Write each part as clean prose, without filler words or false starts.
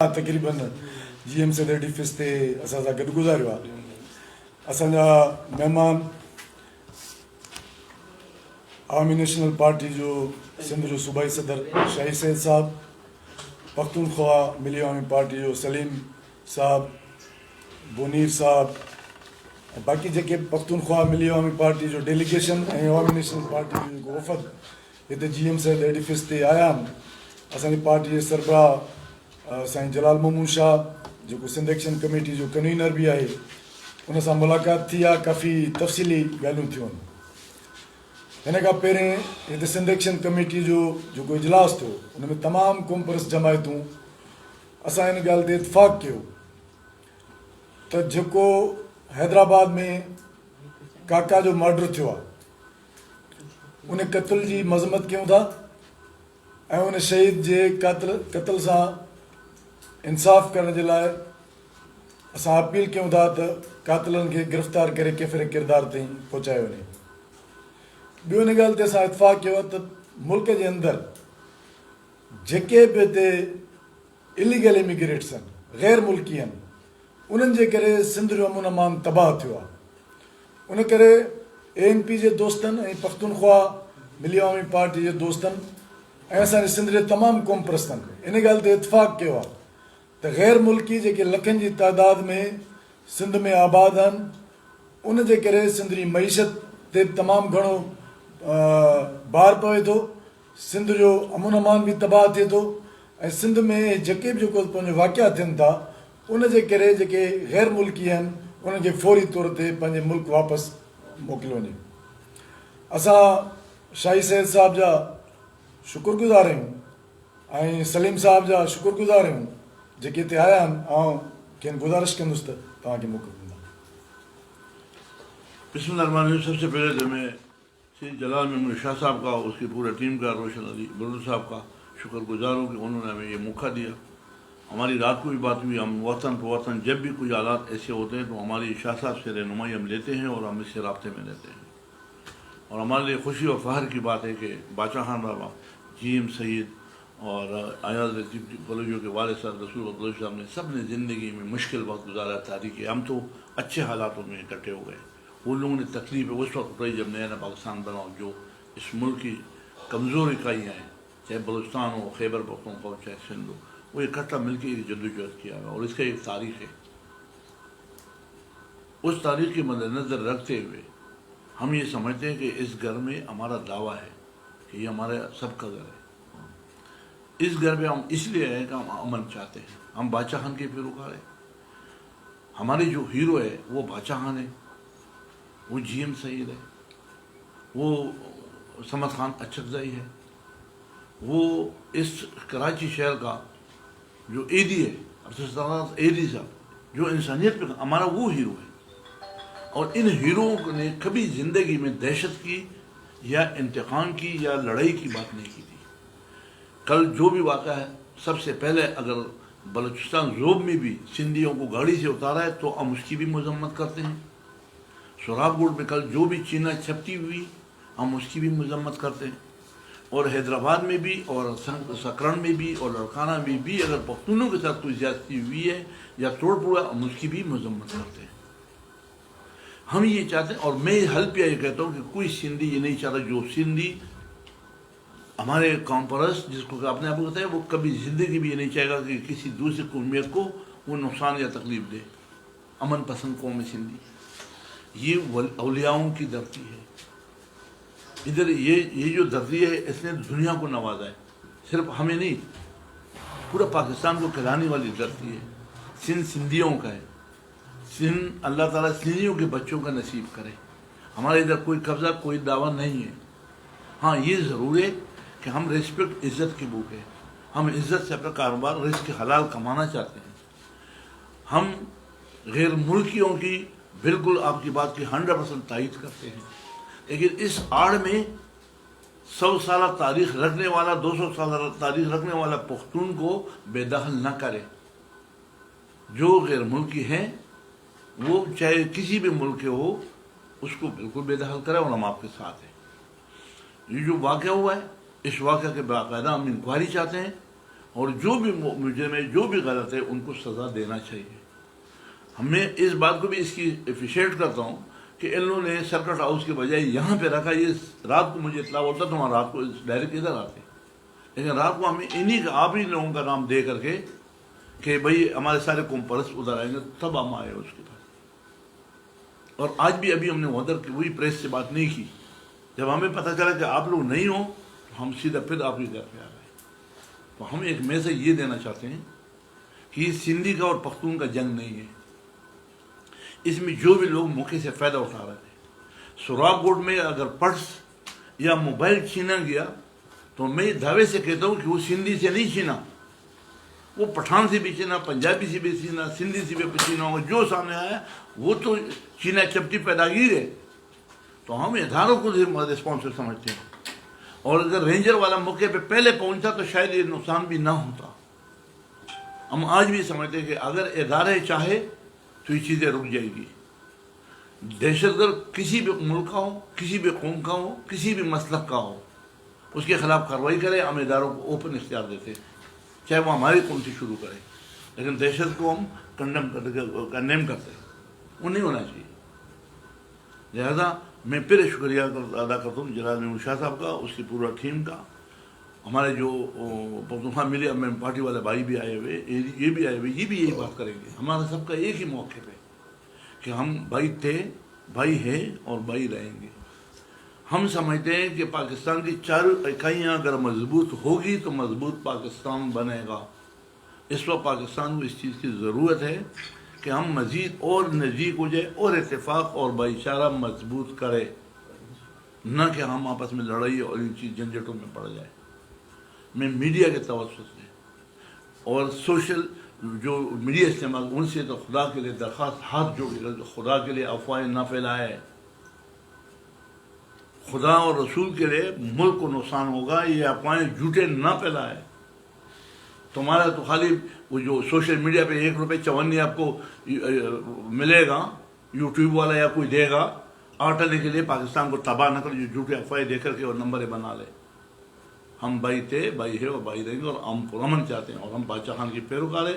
तक़रीबन GM से Edifice ते असां सां गॾु गुज़ारियो आहे। असांजा महिमान आवामी नेशनल पार्टी जो सिंध जो सूबाई सदर शाही सैद साहब, पख्तूनख्वा मिली आवामी पार्टी जो सलीम साहब, बुनीर साहब, बाक़ी जेके पख्तूनख्वा मिली आवामी पार्टी जो डेलीगेशन ऐं आवामी नेशनल पार्टी जो जेको वफ़द हिते GM से एडिफिस ते आया आहिनि। असांजी पार्टी जे सरबराह साईं जलाल मोमून शाह जेको सिंध एक्शन कमेटी जो कन्वीनर बि आहे, उन सां मुलाक़ात थी आहे। काफ़ी तफ़सीली ॻाल्हियूं थियूं आहिनि। हिन खां पहिरें हिते सिंध एक्शन कमेटी जो जेको इजलास थियो, उन में तमामु कॉम्परस जमायतूं असां हिन ॻाल्हि ते इतफ़ाक़ कयो त जेको हैदराबाद में काका जो मर्डर थियो आहे, उन क़त्ल जी मज़म्मत कयूं था ऐं उन शहीद जे क़त्ल सां इंसाफ़ करण जे लाइ असां अपील कयूं था त क़ातिलनि खे गिरफ़्तार करे केफ़िर किरदार ताईं पहुचायो वञे। ॿियो हिन ॻाल्हि ते असां इतफ़ाक़ कयो आहे त मुल्क जे अंदरि जेके बि हिते इलीगल इमिग्रेट्स आहिनि, ग़ैर मुल्की आहिनि, उन्हनि जे करे सिंध जो अमन अमान तबाह थियो आहे। उन करे ANP जे दोस्तनि ऐं पख्तूनख्वा मिली आवामी पार्टी जे दोस्तनि ऐं असांजे सिंध जे तमामु कॉम्परस्तनि इन ॻाल्हि ते इतफ़ाक़ कयो आहे त ग़ैर मुल्की जेके लखनि जी तादाद में सिंध में आबाद आहिनि, उन जे करे सिंध जी मईशत ते तमामु घणो भार पवे थो, सिंध जो अमन अमान बि तबाह थिए थो ऐं सिंध में जेके बि जेको पंहिंजो वाक़िया थियनि था, उन जे करे जेके ग़ैर मुल्की आहिनि उन्हनि खे फौरी तौर ते पंहिंजे मुल्क वापसि मोकिलियो वञे। असां शाही सैद साहब जा शुक्रगुज़ार आहियूं ऐं सलीम साहब जा शुक्रगुज़ार आहियूं जेके हिते आया आहिनि। ऐं खेनि गुज़ारिश कंदुसि त तव्हांखे मौक़ो ॾींदा। बिस्मिल्लाह। सबसे पहले तो मैं श्री जलाल मोमून शाह साहब का, उसकी पूरी टीम का, रोशन अली बुलंद साहब का शुक्रगुजार हूँ कि उन्होंने हमें ये मौका दिया। हमारी रात को भी बात हुई, हम वतन पर वतन जब भी कोई हालात ऐसे होते हैं तो हमारी शाह साहब से रहनुमाई हम लेते हैं और हम इससे राब्ते में रहते हैं। और हमारे लिए खुशी और फ़ख्र की बात है कि बादशाह खान बाबा, GM सईद और आयाज बलोचों के वाले साहब रसूल बलोच साहब ने सब ने ज़िंदगी में मुश्किल वक्त गुजारा तारीख। हम तो अच्छे हालातों में इकट्ठे हो गए। वो लोगों ने तकलीफ उस वक्त उठाई जब नया नया पाकिस्तान बना, जो इस मुल्क की कमज़ोर इकाइयाँ हैं, चाहे बलूचिस्तान हो, खैबर पख्तूनख्वा हो, चाहे सिंध हो, वो इकट्ठा मिलकर ये जद्दोजहद किया है। और इसका एक तारीख़ है। उस तारीख़ के मद्देनज़र रखते हुए हम ये समझते हैं कि इस घर में हमारा दावा है कि ये हमारा सबका घर है। इस घर पे हम इसलिए आए कि हम अमन चाहते हैं। हम बादशाह खान के पैरोकार हैं। हमारे जो हीरो है वो बादशाह खान है, वो GM सईद है, वो समद खान अचकज़ई है, वो इस कराची शहर का जो एडी है, एडी साहब, जो इंसानियत पे हमारा वो हीरो है। और इन हीरोओं ने कभी ज़िंदगी में दहशत की या इंतकाम की या लड़ाई की बात नहीं की थी। कल जो भी वाक़ा है, सबसे पहले अगर बलूचिस्तान ज़ोब में भी सिंधियों को गाड़ी से उतारा है तो हम उसकी भी मजम्मत करते हैं। सोराबगुड़ में कल जो भी चीना छपती हुई, हम उसकी भी मजम्मत करते हैं। और हैदराबाद में भी और सकरण में भी और लड़काना में भी अगर पख्तूनों के साथ कोई ज्यादती हुई है या तोड़ फोड़, हम उसकी भी मजम्मत करते हैं। हम ये चाहते हैं, और मैं हल्फ ये कहता हूँ कि कोई सिंधी ये नहीं चाहता, जो सिंधी हमारे कॉम्परस जिसको आपने आपको बताया, वो कभी ज़िंदगी भी ये नहीं चाहेगा कि किसी दूसरी कौमियत को वो नुकसान या तकलीफ दे। अमन पसंद कौम है सिंधी। ये औलियाओं की धरती है। इधर ये जो धरती है, इसने दुनिया को नवाजा है। सिर्फ हमें नहीं, पूरा पाकिस्तान को खिलाने वाली धरती है। सिंध सिंधियों का है। सिंध अल्लाह ताला सिंधियों के बच्चों का नसीब करे। हमारे इधर कोई कब्ज़ा, कोई दावा नहीं है। हाँ, ये ज़रूर है कि हम रिस्पेक्ट, इज़्ज़त की भूख है। हम इज़्ज़त से अपना कारोबार, रिस्क हलाल कमाना चाहते हैं। हम गैर मुल्कियों की बिल्कुल आपकी बात की 100% तायीद करते हैं। लेकिन इस आड़ में 100 साल तारीख रखने वाला, 200 साल तारीख रखने वाला पख्तून को बेदखल न करे। जो गैर मुल्की हैं वो चाहे किसी भी मुल्क के हो, उसको बिल्कुल बेदखल करे और हम आपके साथ हैं। ये जो वाक़या हुआ है, इस वाक़े के बाकायदा हम इंक्वायरी चाहते हैं اور جو بھی مجرم ہے جو بھی غلط ہے ان کو سزا دینا چاہیے. ہمیں اس بات کو بھی اس کی اپریشیٹ کرتا ہوں کہ ان لوگوں نے سرکٹ ہاؤس کے بجائے یہاں پہ رکھا. یہ رات کو مجھے اطلاع ہوتا تو ہم رات کو ڈائریکٹ ادھر آتے, لیکن رات کو ہمیں آپ ہی لوگوں کا نام دے کر کے کہ بھائی ہمارے سارے قوم پرست ادھر آئیں گے, تب ہم آئے اس کے پاس. اور آج بھی ابھی ہم نے ادھر کی وہی پریس سے بات نہیں کی. جب ہمیں پتہ چلا کہ آپ لوگ نہیں ہو تو ہم سیدھا پھر آپ کے گھر پہ آ گئے. تو ہم ایک میسج یہ دینا چاہتے ہیں کہ یہ سندھی کا اور پختون کا جنگ نہیں ہے. اس میں جو بھی لوگ موقع سے فائدہ اٹھا رہے تھے, سوراخ گوٹ میں اگر پرس یا موبائل چھینا گیا تو میں دعوے سے کہتا ہوں کہ وہ سندھی سے نہیں چھینا, وہ پٹھان سے بھی چھینا, پنجابی سے بھی چھینا, سندھی سے بھی چھینا ہوگا. جو سامنے آیا وہ تو چینا چپٹی پیداگیر ہے. تو ہم اداروں کو رسپانسبل سمجھتے ہیں. اور اگر رینجر والا موقع پہ پہلے پہنچا تو شاید یہ نقصان بھی نہ ہوتا. ہم آج بھی سمجھتے ہیں کہ اگر ادارے چاہے تو یہ چیزیں رک جائے گی. دہشت گرد کسی بھی ملک کا ہو, کسی بھی قوم کا ہو, کسی بھی مسلک کا ہو, اس کے خلاف کارروائی کرے. ہم اداروں کو اوپن اختیار دیتے, چاہے وہ ہماری قوم سے شروع کرے. لیکن دہشت کو ہم کنڈیم کرتے ہیں, وہ نہیں ہونا چاہیے. لہذا میں پھر شکریہ ادا کرتا ہوں جناب محمود شاہ صاحب کا, اس کی پورا ٹیم کا. ہمارے جو پختونخوا ملی پارٹی والے بھائی بھی آئے ہوئے, یہ بھی آئے ہوئے, یہ بھی یہی بات کریں گے. ہمارا سب کا ایک ہی موقف ہے کہ ہم بھائی تھے, بھائی ہیں اور بھائی رہیں گے. ہم سمجھتے ہیں کہ پاکستان کی چاروں اکائیاں اگر مضبوط ہوگی تو مضبوط پاکستان بنے گا. اس وقت پاکستان کو اس چیز کی ضرورت ہے کہ ہم مزید اور نزدیک ہو جائے اور اتفاق اور بھائی چارہ مضبوط کرے, نہ کہ ہم آپس میں لڑائی اور ان چیز جھنجھٹوں میں پڑ جائے. میں میڈیا کے توسط سے اور سوشل جو میڈیا استعمال ان سے تو خدا کے لیے درخواست ہاتھ جوڑ کر خدا کے لیے افواہیں نہ پھیلائے. خدا اور رسول کے لیے ملک کو نقصان ہوگا, یہ افواہیں جھوٹے نہ پھیلائے. تمہارا تو خالی وہ جو سوشل میڈیا پہ 1 روپے 54 آپ کو ملے گا, یوٹیوب والا یا کوئی دے گا آٹنے کے لیے. پاکستان کو تباہ نہ کر جو جھوٹے افواہیں دے کر کے اور نمبریں بنا لے. ہم بھائی تھے, بھائی ہے اور بھائی رہیں گے, اور ہم پرامن چاہتے ہیں. اور ہم بادشاہ خان کی پیروکار ہیں.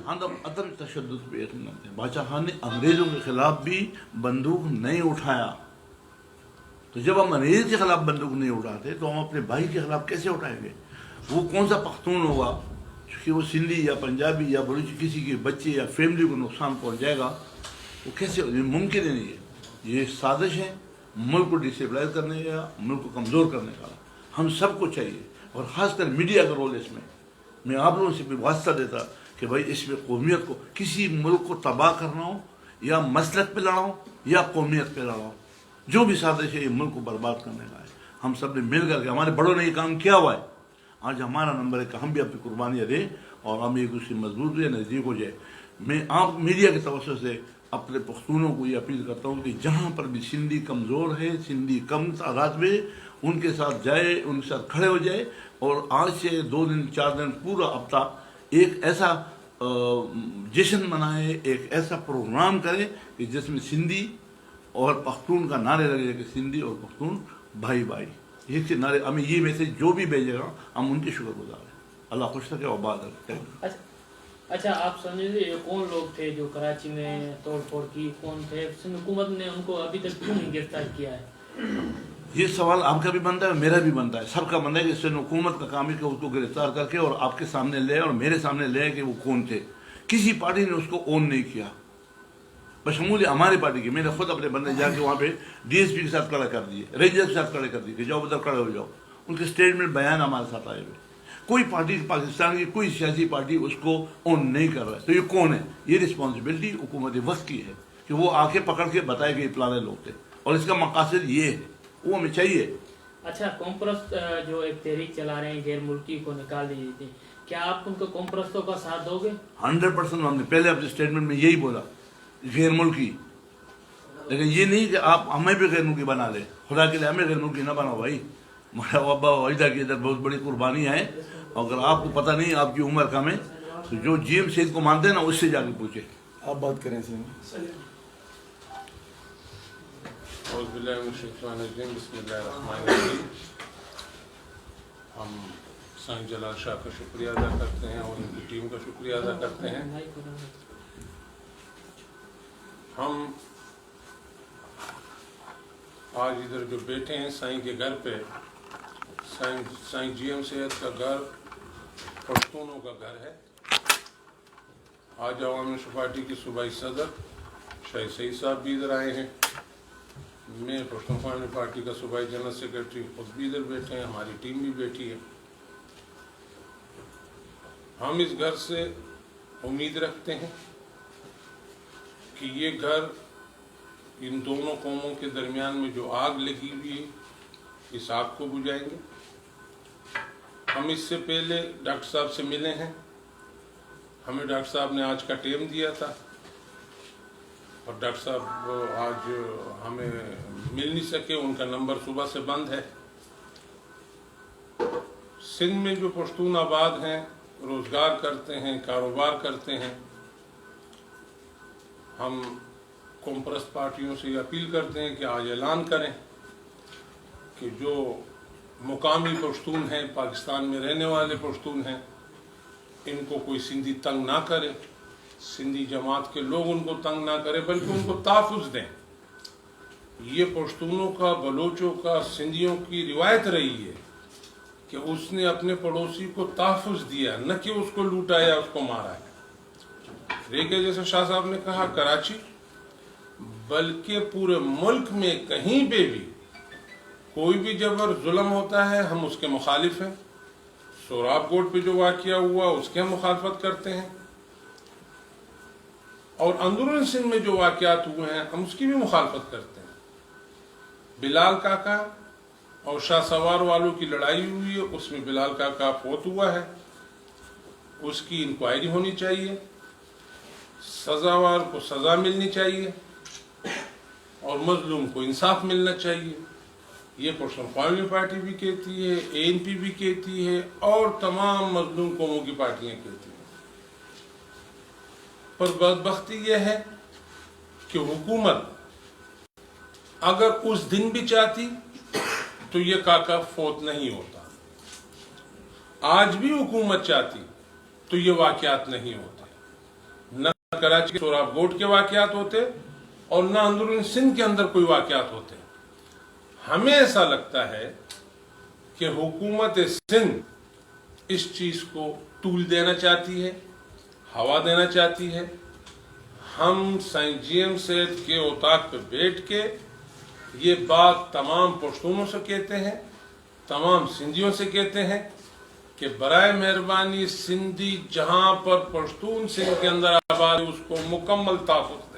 ہم عدم تشدد پہ یقین کرتے ہیں. بادشاہ خان نے انگریزوں کے خلاف بھی بندوق نہیں اٹھایا. تو جب ہم انگریز کے خلاف بندوق نہیں اٹھاتے تو ہم اپنے بھائی کے خلاف کیسے اٹھائیں گے؟ وہ کون سا پختون ہوگا کہ وہ سندھی یا پنجابی یا بلوچ کسی کے بچے یا فیملی کو نقصان پہنچ جائے گا؟ وہ کیسے ممکن ہی نہیں ہے. یہ سازش ہے ملک کو ڈسٹیبلائز کرنے کا, ملک کو کمزور کرنے کا. ہم سب کو چاہیے, اور خاص کر میڈیا کا رول اس میں آپ لوگوں سے بھی واسطہ دیتا کہ بھائی اس میں قومیت کو, کسی ملک کو تباہ کرنا ہو یا مسلک پہ لڑاؤ یا قومیت پہ لڑاؤ, جو بھی سازش ہے یہ ملک کو برباد کرنے کا ہے. ہم سب نے مل کر کے, ہمارے بڑوں نے یہ کام کیا ہوا ہے. آج ہمارا نمبر ہے کہ ہم بھی اپنی قربانیاں دیں اور ہم ایک دوسرے مضبوط ہوئے, نزدیک ہو جائے. میں آپ میڈیا کے توسط سے اپنے پختونوں کو یہ اپیل کرتا ہوں کہ جہاں پر بھی سندھی کمزور ہے, سندھی کم تعداد میں, ان کے ساتھ جائے, ان کے ساتھ کھڑے ہو جائے. اور آج سے 2 دن 4 دن پورا ہفتہ ایک ایسا جشن منائے, ایک ایسا پروگرام کرے کہ جس میں سندھی اور پختون کا نعرے لگے کہ سندھی اور پختون بھائی بھائی. یہ نعرے ہمیں یہ میسج جو بھی بھیجے گا ہم ان کے شکر گزار ہیں. اللہ خوش رکھے اور آباد رکھے. اچھا, آپ سمجھے یہ کون لوگ تھے جو کراچی میں توڑ پھوڑ کی, کون تھے؟ حکومت نے ان کو ابھی تک کیوں نہیں گرفتار کیا ہے؟ یہ سوال آپ کا بھی بنتا ہے, میرا بھی بنتا ہے, سب کا بنتا ہے کہ اس سے حکومت کا کام ہے کہ اس کو گرفتار کر کے اور آپ کے سامنے لے اور میرے سامنے لے کہ وہ کون تھے. کسی پارٹی نے اس کو اون نہیں کیا بشمول ہماری پارٹی کی. میں نے خود اپنے بندے جا کے وہاں پہ ڈی ایس پی کے ساتھ کھڑا کر دیے, رینجر کے ساتھ کھڑے کر دیے کہ جاؤ ادھر کھڑے ہو جاؤ. ان کے اسٹیٹمنٹ بیان ہمارے ساتھ آئے ہوئے. کوئی پارٹی پاکستان کی کوئی سیاسی پارٹی اس کو اون نہیں کر رہا ہے. تو یہ کون ہے؟ یہ رسپانسبلٹی حکومت وقت کی ہے کہ وہ آ کے پکڑ کے بتائے کہ یہ پلانے لوگ تھے, اور اس کا مقاصد یہ ہے, وہ ہمیں چاہیے. اچھا, کمپرست جو ایک تحریک چلا رہے ہیں غیر ملکی کو نکال دیجیے تھی, کیا آپ ان کو کمپرستوں کا ساتھ دو گے؟ 100% ہم نے پہلے اپنے اسٹیٹمنٹ میں یہی بولا, غیر ملکی. لیکن یہ نہیں کہ آپ ہمیں بھی غیر ملکی بنا لیں. خدا کے لیے ہمیں غیر ملکی نہ بناؤ بھائی. ہمارا ابا واحدہ کی ادھر بہت بڑی قربانی ہے. اگر آپ کو پتہ نہیں آپ کی عمر کم ہے تو جو جی ایم سید کو مانتے ہیں نا اس سے جا کے پوچھے. آپ بات کریں سر. اعوذ باللہ من الشیطان الرجیم, بسم اللہ الرحمن الرحیم. ہم साईं जलाल शाह का शुक्रिया अदा करते हैं और उनकी टीम का शुक्रिया अदा करते हैं। हम आज इधर जो बैठे हैं साईं के घर पे, साईं जीएम सेहत का घर पश्तूनों का घर है। आज अवामी नेशनल पार्टी के सूबाई सदर शाही सईद साहब भी इधर आए हैं, मैं पश्तूनख्वा पार्टी का सूबाई जनरल सेक्रेटरी खुद भी इधर बैठे हैं, हमारी टीम भी बैठी है। हम इस घर से उम्मीद रखते हैं कि ये घर इन दोनों कौमों के दरमियान में जो आग लगी हुई है, इस आग को बुझाएंगे। हम इससे पहले डॉक्टर साहब से मिले हैं, हमें डॉक्टर साहब ने आज का टाइम दिया था और डॉक्टर साहब आज हमें मिल नहीं सके, उनका नंबर सुबह से बंद है। सिंध में जो पश्तून आबाद हैं, रोजगार करते हैं, कारोबार करते हैं, हम कॉमप्रस्त पार्टियों से अपील करते हैं कि आज ऐलान करें कि जो मुकामी पश्तून हैं, पाकिस्तान में रहने वाले पश्तून हैं, इनको कोई सिंधी तंग ना करे, सिंधी जमात के लोग उनको तंग ना करे, बल्कि उनको तहफ़्फ़ुज़ दें। ये पश्तूनों का, बलोचों का, सिंधियों की रिवायत रही है कि उसने अपने पड़ोसी को तहफ़्फ़ुज़ दिया, न कि उसको लूटा या उसको मारा है। देखिए जैसे शाह साहब ने कहा, कराची बल्कि पूरे मुल्क में कहीं पे भी कोई भी जबर जुल्म होता है, हम उसके मुखालिफ हैं। सोराब कोट पे जो वाक़या हुआ उसके हम मुखालफत करते हैं, और अंदरून सिंध में जो वाक़यात हुए हैं हम उसकी भी मुखालफत करते हैं। बिलाल काका और शाह सवार वालों की लड़ाई हुई है, उसमें बिलाल काका फौत हुआ है, उसकी इंक्वायरी होनी चाहिए, सजावार को सजा मिलनी चाहिए और मजलूम को इंसाफ मिलना चाहिए। ये पश्तूनख्वा पार्टी भी कहती है, एएनपी भी कहती है और तमाम मजलूम कौमों की पार्टियां कहती हैं। पर बदबख्ती यह है कि हुकूमत अगर उस दिन भी चाहती तो ये काका फौत नहीं होता, आज भी हुकूमत चाहती तो ये वाक़यात नहीं होते। न कराची के सोराब गोट के वाक़यात होते और न अंदरून सिंध के अंदर कोई वाक़यात होते। हमें ऐसा लगता है कि हुकूमत सिंध इस चीज को टूल देना चाहती है, हवा देना चाहती है। हम साईं जीएम सेहत के औताक पे बैठ के ये बात तमाम पश्तूनों से कहते हैं, तमाम सिंधियों से कहते हैं कि बराए मेहरबानी सिंधी जहां पर पश्तून सिंध के अंदर आबाद उसको मुकम्मल तहफ़्फ़ुज़